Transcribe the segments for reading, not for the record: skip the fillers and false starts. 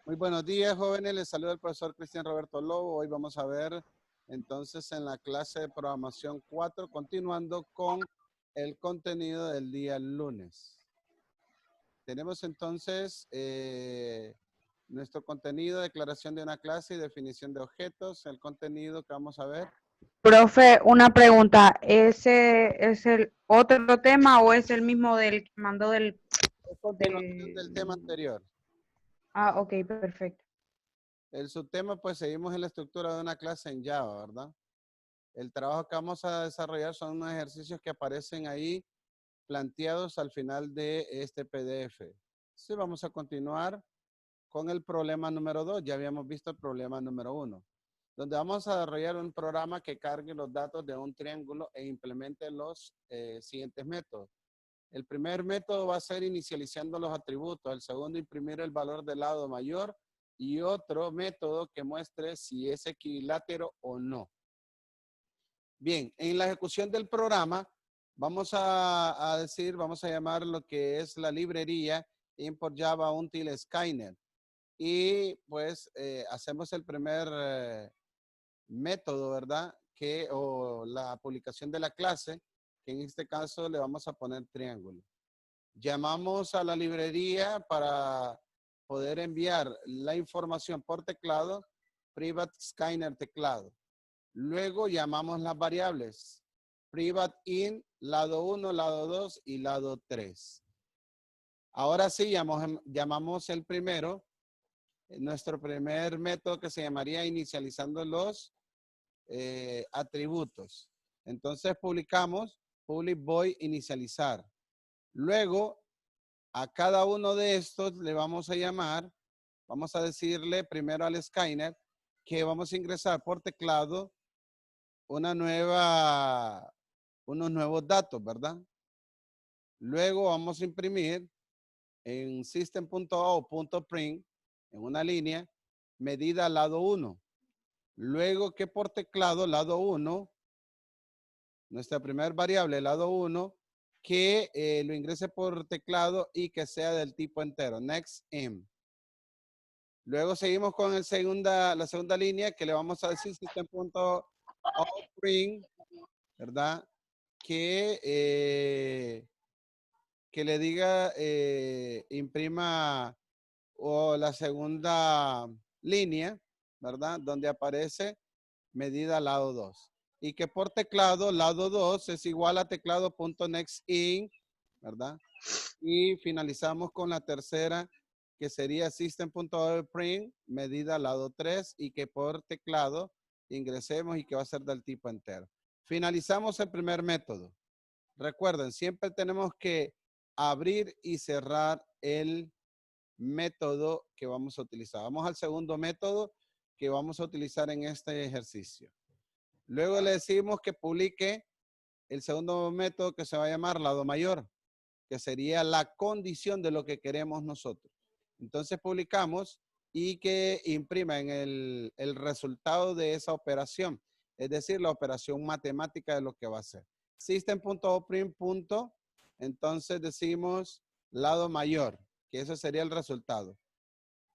Muy buenos días, jóvenes. Les saluda el profesor Cristian Roberto Lobo. Hoy vamos a ver entonces en la clase de programación 4, continuando con el contenido del día lunes. Tenemos entonces nuestro contenido, declaración de una clase y definición de objetos. El contenido que vamos a ver. Profe, una pregunta. ¿Ese es el otro tema o es el mismo del que mandó Es continuación del tema del... anterior. Ah, ok, perfecto. El subtema, pues seguimos en la estructura de una clase en Java, ¿verdad? El trabajo que vamos a desarrollar son unos ejercicios que aparecen ahí planteados al final de este PDF. Sí, vamos a continuar con el problema número 2. Ya habíamos visto el problema número 1, donde vamos a desarrollar un programa que cargue los datos de un triángulo e implemente los siguientes métodos. El primer método va a ser inicializando los atributos. El segundo, imprimir el valor del lado mayor. Y otro método que muestre si es equilátero o no. Bien, en la ejecución del programa, vamos a llamar lo que es la librería import Java until Skynet. Y pues hacemos el primer método, ¿verdad? O la publicación de la clase, que en este caso le vamos a poner triángulo. Llamamos a la librería para poder enviar la información por teclado, private Skynet teclado. Luego llamamos las variables private in, lado 1, lado 2 y lado 3. Ahora sí llamamos el primero, nuestro primer método que se llamaría inicializando los atributos. Entonces publicamos public void inicializar. Luego a cada uno de estos le vamos a llamar, vamos a decirle primero al Skynet que vamos a ingresar por teclado unos nuevos datos, ¿verdad? Luego vamos a imprimir en system.out.print, en una línea, medida lado 1. Luego que por teclado, lado 1, nuestra primera variable, lado 1, que lo ingrese por teclado y que sea del tipo entero, next m. Luego seguimos con la segunda línea que le vamos a decir system.out.print, ¿verdad? Que le diga imprima o la segunda línea, ¿verdad? Donde aparece medida lado 2. Y que por teclado, lado 2 es igual a teclado.nextIn, ¿verdad? Y finalizamos con la tercera, que sería system.out.print, medida lado 3, y que por teclado ingresemos y que va a ser del tipo entero. Finalizamos el primer método. Recuerden, siempre tenemos que abrir y cerrar el método que vamos a utilizar. Vamos al segundo método que vamos a utilizar en este ejercicio. Luego le decimos que publique el segundo método que se va a llamar lado mayor, que sería la condición de lo que queremos nosotros. Entonces publicamos y que imprima en el resultado de esa operación, es decir, la operación matemática de lo que va a hacer. System.print. Entonces decimos lado mayor, que eso sería el resultado.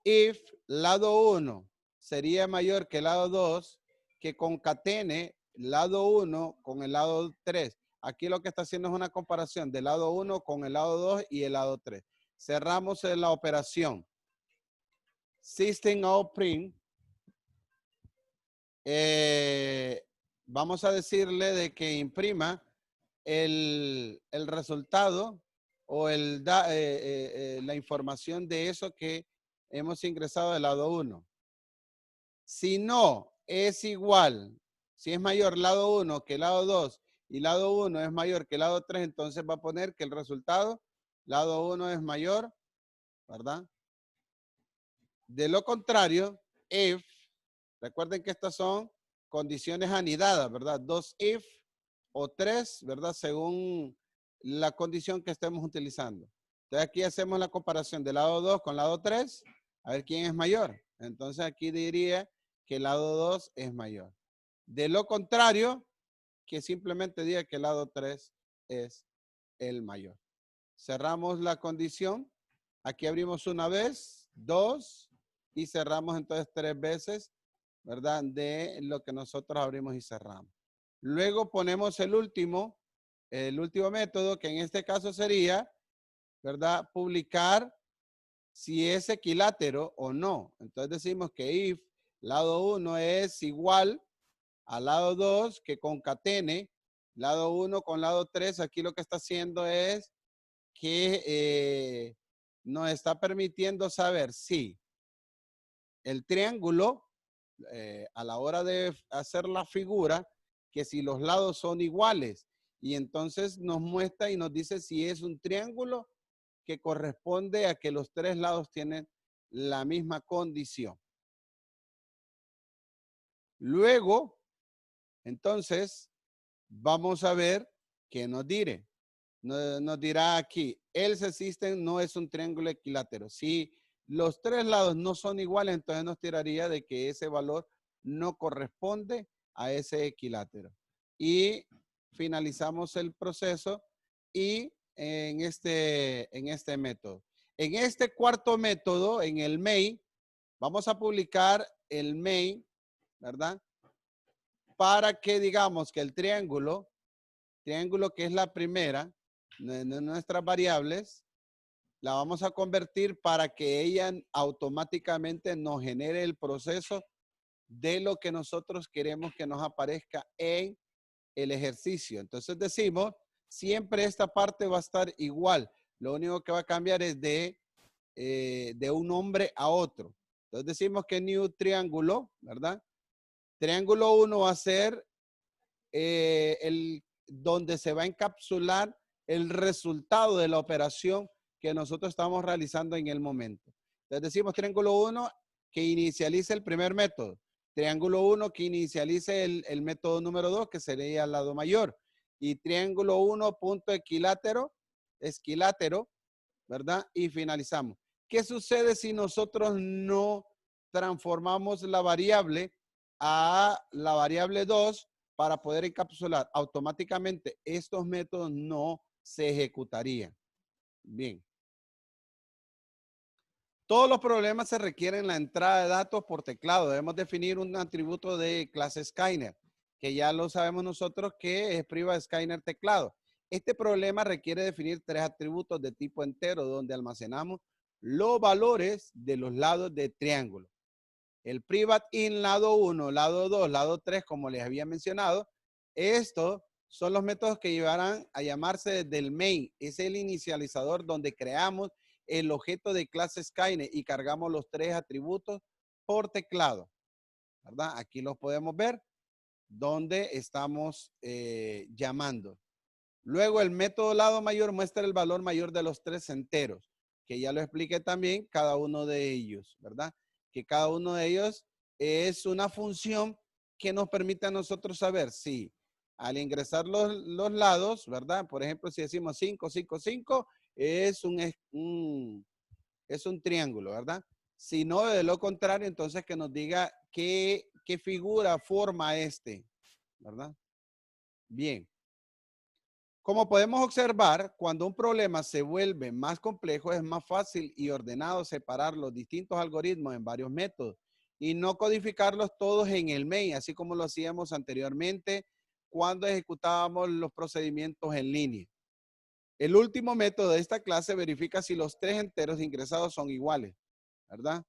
If lado 1 sería mayor que lado 2, que concatene lado 1 con el lado 3. Aquí lo que está haciendo es una comparación del lado 1 con el lado 2 y el lado 3. Cerramos en la operación. System.out.print. Vamos a decirle de que imprima el resultado o la información de eso que hemos ingresado del lado 1. Si no es igual, si es mayor lado 1 que lado 2 y lado 1 es mayor que lado 3, entonces va a poner que el resultado, lado 1 es mayor, ¿verdad? De lo contrario, if, recuerden que estas son condiciones anidadas, ¿verdad? 2 if o 3, ¿verdad? Según la condición que estemos utilizando. Entonces aquí hacemos la comparación de lado 2 con lado 3, a ver quién es mayor. Entonces aquí diría que el lado 2 es mayor. De lo contrario, que simplemente diga que el lado 3 es el mayor. Cerramos la condición. Aquí abrimos una vez, 2, y cerramos entonces 3 veces, ¿verdad? De lo que nosotros abrimos y cerramos. Luego ponemos el último método, que en este caso sería, ¿verdad? Publicar si es equilátero o no. Entonces decimos que if lado 1 es igual al lado 2, que concatene lado 1 con lado 3. Aquí lo que está haciendo es que nos está permitiendo saber si el triángulo, a la hora de hacer la figura, que si los lados son iguales, y entonces nos muestra y nos dice si es un triángulo que corresponde a que los 3 lados tienen la misma condición. Luego, entonces, vamos a ver qué nos dirá. Nos dirá aquí, el system no es un triángulo equilátero. Si los 3 lados no son iguales, entonces nos tiraría de que ese valor no corresponde a ese equilátero. Y finalizamos el proceso y en este método. En este cuarto método, en el main, vamos a publicar el main, ¿verdad? Para que digamos que el triángulo que es la primera de nuestras variables, la vamos a convertir para que ella automáticamente nos genere el proceso de lo que nosotros queremos que nos aparezca en el ejercicio. Entonces decimos, siempre esta parte va a estar igual. Lo único que va a cambiar es de un nombre a otro. Entonces decimos que new triángulo, ¿verdad? Triángulo 1 va a ser donde se va a encapsular el resultado de la operación que nosotros estamos realizando en el momento. Entonces decimos triángulo 1 que inicialice el primer método. Triángulo 1 que inicialice el método número 2, que sería el lado mayor. Y triángulo 1 punto esquilátero, ¿verdad? Y finalizamos. ¿Qué sucede si nosotros no transformamos la variable a la variable 2 para poder encapsular? Automáticamente estos métodos no se ejecutarían. Bien. Todos los problemas se requieren la entrada de datos por teclado. Debemos definir un atributo de clase Skynet, que ya lo sabemos nosotros que es priva Skynet teclado. Este problema requiere definir 3 atributos de tipo entero, donde almacenamos los valores de los lados de triángulo. El private in lado 1, lado 2, lado 3, como les había mencionado, estos son los métodos que llevarán a llamarse del main. Es el inicializador donde creamos el objeto de clase Skynet y cargamos los 3 atributos por teclado, ¿verdad? Aquí los podemos ver donde estamos llamando. Luego el método lado mayor muestra el valor mayor de los 3 enteros, que ya lo expliqué también cada uno de ellos, ¿verdad? Que cada uno de ellos es una función que nos permite a nosotros saber si al ingresar los lados, ¿verdad? Por ejemplo, si decimos 5, 5, 5, es un triángulo, ¿verdad? Si no, de lo contrario, entonces que nos diga qué figura forma ¿verdad? Bien. Como podemos observar, cuando un problema se vuelve más complejo, es más fácil y ordenado separar los distintos algoritmos en varios métodos y no codificarlos todos en el main, así como lo hacíamos anteriormente cuando ejecutábamos los procedimientos en línea. El último método de esta clase verifica si los 3 enteros ingresados son iguales, ¿verdad?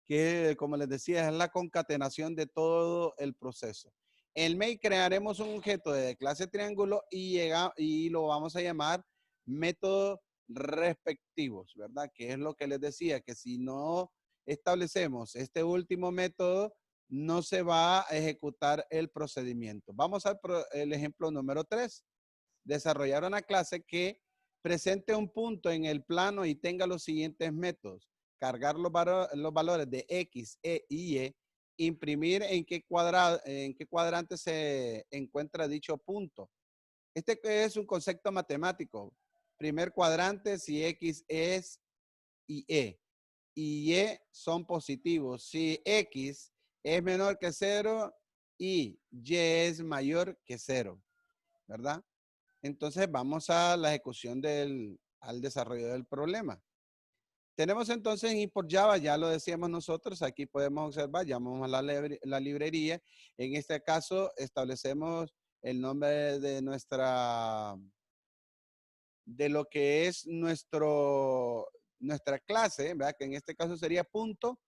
Que, como les decía, es la concatenación de todo el proceso. En main crearemos un objeto de clase triángulo y lo vamos a llamar métodos respectivos, ¿verdad? Que es lo que les decía, que si no establecemos este último método, no se va a ejecutar el procedimiento. Vamos al ejemplo número 3. Desarrollar una clase que presente un punto en el plano y tenga los siguientes métodos. Cargar los valores de X, E y Y, imprimir en qué cuadrante se encuentra dicho punto. Este es un concepto matemático. Primer cuadrante, si X es y Y son positivos. Si X es menor que 0 y Y es mayor que 0, ¿verdad? Entonces vamos a la ejecución al desarrollo del problema. Tenemos entonces en import Java, ya lo decíamos nosotros, aquí podemos observar, llamamos a la librería. En este caso establecemos el nombre de de lo que es nuestra clase, ¿verdad? Que en este caso sería punto.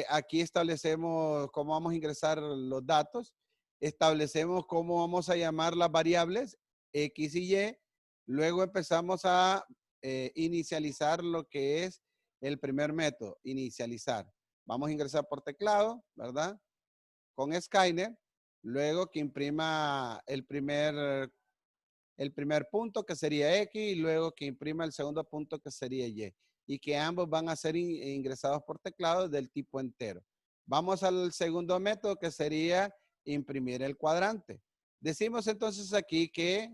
Aquí establecemos cómo vamos a ingresar los datos, establecemos cómo vamos a llamar las variables X y Y, luego empezamos a inicializar lo que es el primer método, inicializar. Vamos a ingresar por teclado, ¿verdad? Con Skynet, luego que imprima el primer punto que sería X y luego que imprima el segundo punto que sería Y. Y que ambos van a ser ingresados por teclado del tipo entero. Vamos al segundo método que sería imprimir el cuadrante. Decimos entonces aquí que,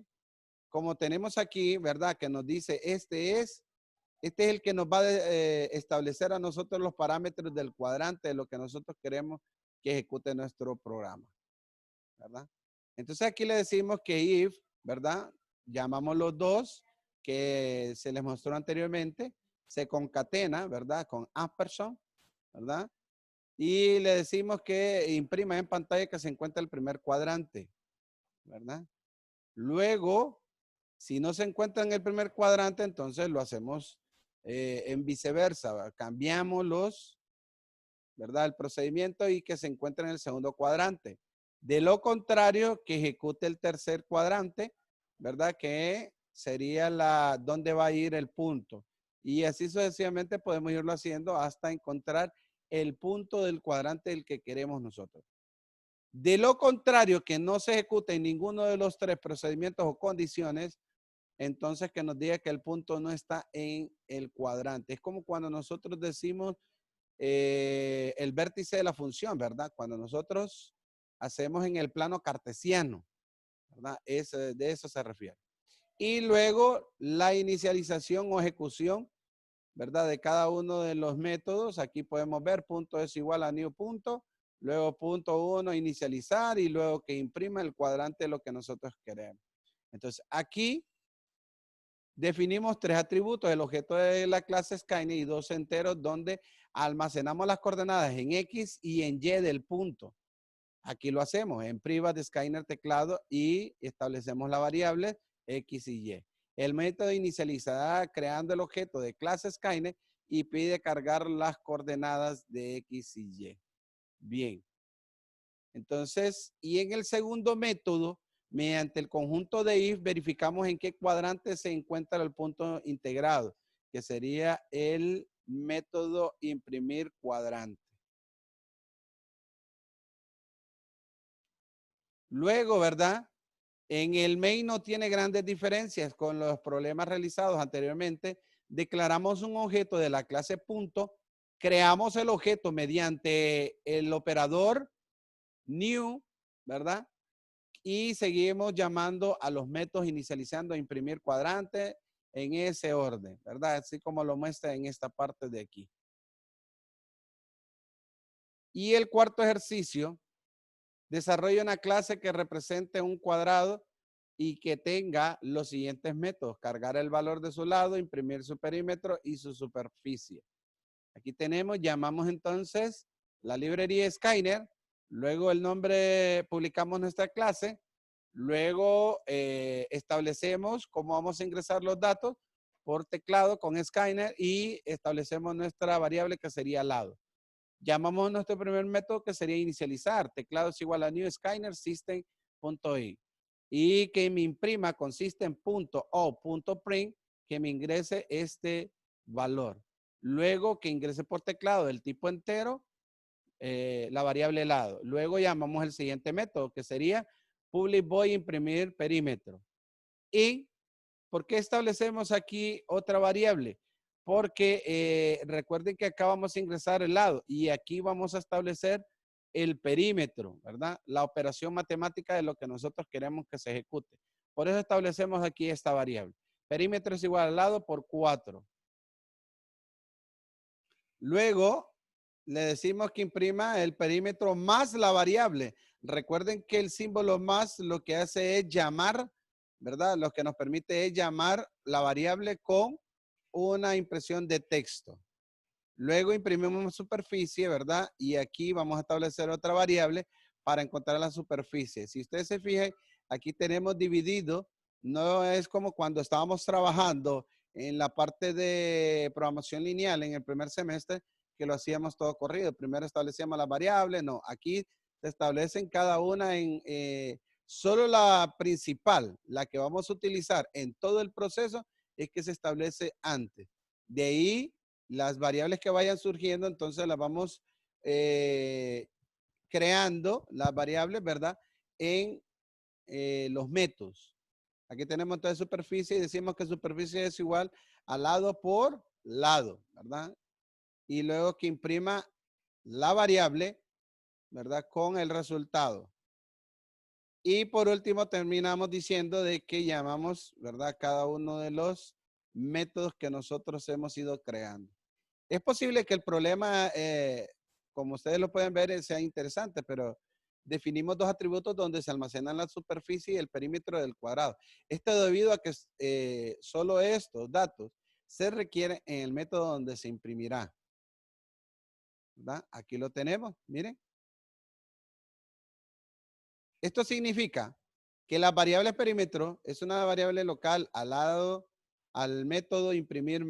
como tenemos aquí, ¿verdad? Que nos dice, este es el que nos va a establecer a nosotros los parámetros del cuadrante de lo que nosotros queremos que ejecute nuestro programa, ¿verdad? Entonces aquí le decimos que if, ¿verdad? Llamamos los dos que se les mostró anteriormente, se concatena, ¿verdad? Con ampersand, ¿verdad? Y le decimos que imprima en pantalla que se encuentra el primer cuadrante, ¿verdad? Luego, si no se encuentra en el primer cuadrante, entonces lo hacemos en viceversa, ¿verdad? Cambiamos ¿verdad? El procedimiento y que se encuentre en el segundo cuadrante. De lo contrario, que ejecute el tercer cuadrante, ¿verdad? Que sería donde va a ir el punto. Y así sucesivamente podemos irlo haciendo hasta encontrar el punto del cuadrante del que queremos nosotros. De lo contrario, que no se ejecute en ninguno de los tres procedimientos o condiciones, entonces que nos diga que el punto no está en el cuadrante. Es como cuando nosotros decimos el vértice de la función, ¿verdad? Cuando nosotros hacemos en el plano cartesiano, ¿verdad? De eso se refiere. Y luego la inicialización o ejecución, ¿verdad? De cada uno de los métodos. Aquí podemos ver punto es igual a new punto, luego punto 1 inicializar y luego que imprima el cuadrante de lo que nosotros queremos. Entonces aquí definimos tres atributos, el objeto de la clase Skynet y dos enteros donde almacenamos las coordenadas en X y en Y del punto. Aquí lo hacemos en private Skynet teclado y establecemos la variable X y Y. El método inicializará creando el objeto de clase Skynet y pide cargar las coordenadas de X y Y. Bien. Entonces, y en el segundo método, mediante el conjunto de if, verificamos en qué cuadrante se encuentra el punto integrado, que sería el método imprimir cuadrante. Luego, ¿verdad? En el main no tiene grandes diferencias con los problemas realizados anteriormente. Declaramos un objeto de la clase punto, creamos el objeto mediante el operador new, ¿verdad? Y seguimos llamando a los métodos inicializando a imprimir cuadrante en ese orden, ¿verdad? Así como lo muestra en esta parte de aquí. Y el cuarto ejercicio, desarrolla una clase que represente un cuadrado y que tenga los siguientes métodos: cargar el valor de su lado, imprimir su perímetro y su superficie. Aquí tenemos, llamamos entonces la librería Skynet, luego el nombre, publicamos nuestra clase. Luego establecemos cómo vamos a ingresar los datos por teclado con Skynet y establecemos nuestra variable que sería lado. Llamamos nuestro primer método que sería inicializar. Teclado es igual a new Skynet system.i. Y que me imprima con system.o.print que me ingrese este valor. Luego que ingrese por teclado del tipo entero la variable lado. Luego llamamos el siguiente método que sería public void imprimir perímetro. ¿Y por qué establecemos aquí otra variable? Porque recuerden que acá vamos a ingresar el lado y aquí vamos a establecer el perímetro, ¿verdad? La operación matemática de lo que nosotros queremos que se ejecute. Por eso establecemos aquí esta variable. Perímetro es igual al lado por 4. Luego le decimos que imprima el perímetro más la variable. Recuerden que el símbolo más lo que hace es llamar, ¿verdad? Lo que nos permite es llamar la variable con una impresión de texto. Luego imprimimos una superficie, ¿verdad? Y aquí vamos a establecer otra variable para encontrar la superficie. Si ustedes se fijan, aquí tenemos dividido, no es como cuando estábamos trabajando en la parte de programación lineal en el primer semestre, que lo hacíamos todo corrido. Primero establecíamos las variables, no, aquí se establecen cada una en, solo la principal, la que vamos a utilizar en todo el proceso, es que se establece antes. De ahí, las variables que vayan surgiendo, entonces las vamos creando, las variables, ¿verdad? En los métodos. Aquí tenemos entonces superficie y decimos que superficie es igual a lado por lado, ¿verdad? Y luego que imprima la variable, ¿verdad? Con el resultado. Y por último terminamos diciendo de que llamamos, ¿verdad? Cada uno de los métodos que nosotros hemos ido creando. Es posible que el problema, como ustedes lo pueden ver, sea interesante, pero definimos dos atributos donde se almacenan la superficie y el perímetro del cuadrado. Esto debido a que solo estos datos se requieren en el método donde se imprimirá. ¿Verdad? Aquí lo tenemos, miren. Esto significa que la variable perímetro es una variable local al método imprimir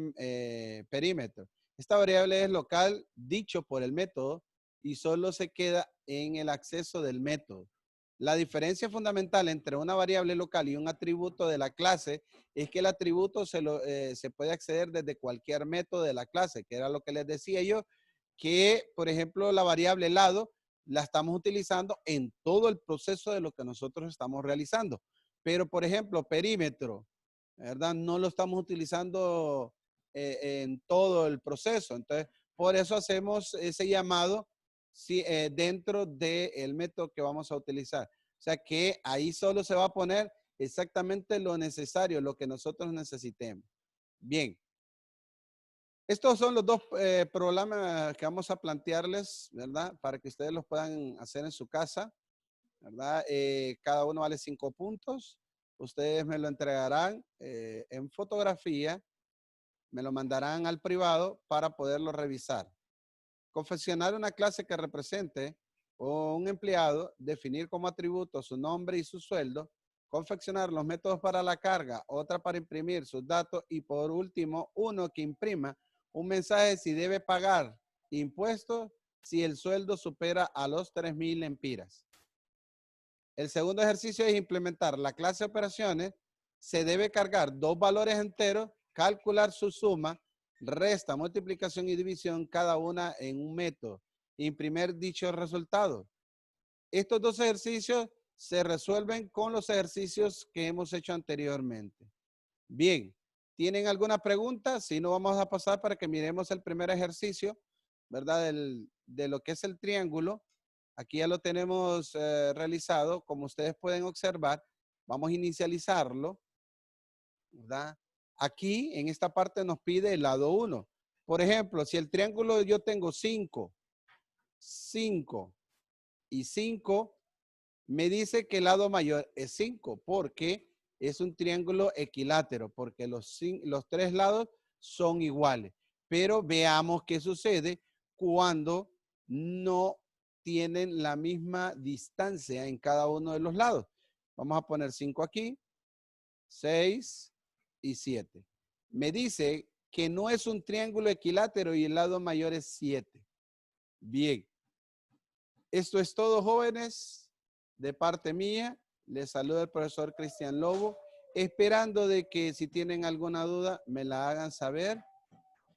perímetro. Esta variable es local dicho por el método y solo se queda en el acceso del método. La diferencia fundamental entre una variable local y un atributo de la clase es que el atributo se puede acceder desde cualquier método de la clase, que era lo que les decía yo, que por ejemplo la variable lado la estamos utilizando en todo el proceso de lo que nosotros estamos realizando. Pero, por ejemplo, perímetro, ¿verdad? No lo estamos utilizando en todo el proceso. Entonces, por eso hacemos ese llamado dentro del método que vamos a utilizar. O sea que ahí solo se va a poner exactamente lo necesario, lo que nosotros necesitemos. Bien. Estos son los dos problemas que vamos a plantearles, ¿verdad? Para que ustedes los puedan hacer en su casa, ¿verdad? Cada uno vale 5 puntos. Ustedes me lo entregarán en fotografía, me lo mandarán al privado para poderlo revisar. Confeccionar una clase que represente o un empleado, definir como atributo su nombre y su sueldo, confeccionar los métodos para la carga, otra para imprimir sus datos y por último, uno que imprima un mensaje si debe pagar impuestos si el sueldo supera a los 3,000 lempiras. El segundo ejercicio es implementar la clase de operaciones. Se debe cargar dos valores enteros, calcular su suma, resta, multiplicación y división, cada una en un método. Imprimir dicho resultado. Estos dos ejercicios se resuelven con los ejercicios que hemos hecho anteriormente. Bien, ¿tienen alguna pregunta? Si no, vamos a pasar para que miremos el primer ejercicio, ¿verdad? De lo que es el triángulo. Aquí ya lo tenemos realizado. Como ustedes pueden observar, vamos a inicializarlo, ¿verdad? Aquí, en esta parte, nos pide el lado 1. Por ejemplo, si el triángulo yo tengo 5, 5 y 5, me dice que el lado mayor es 5 porque es un triángulo equilátero, porque los 3 lados son iguales. Pero veamos qué sucede cuando no tienen la misma distancia en cada uno de los lados. Vamos a poner 5 aquí, 6 y 7. Me dice que no es un triángulo equilátero y el lado mayor es 7. Bien. Esto es todo, jóvenes. De parte mía, les saluda el profesor Cristian Lobo, esperando de que si tienen alguna duda me la hagan saber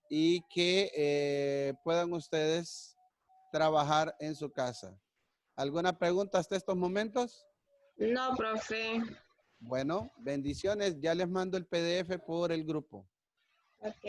y que puedan ustedes trabajar en su casa. ¿Alguna pregunta hasta estos momentos? No, profe. Bueno, bendiciones. Ya les mando el PDF por el grupo. Ok.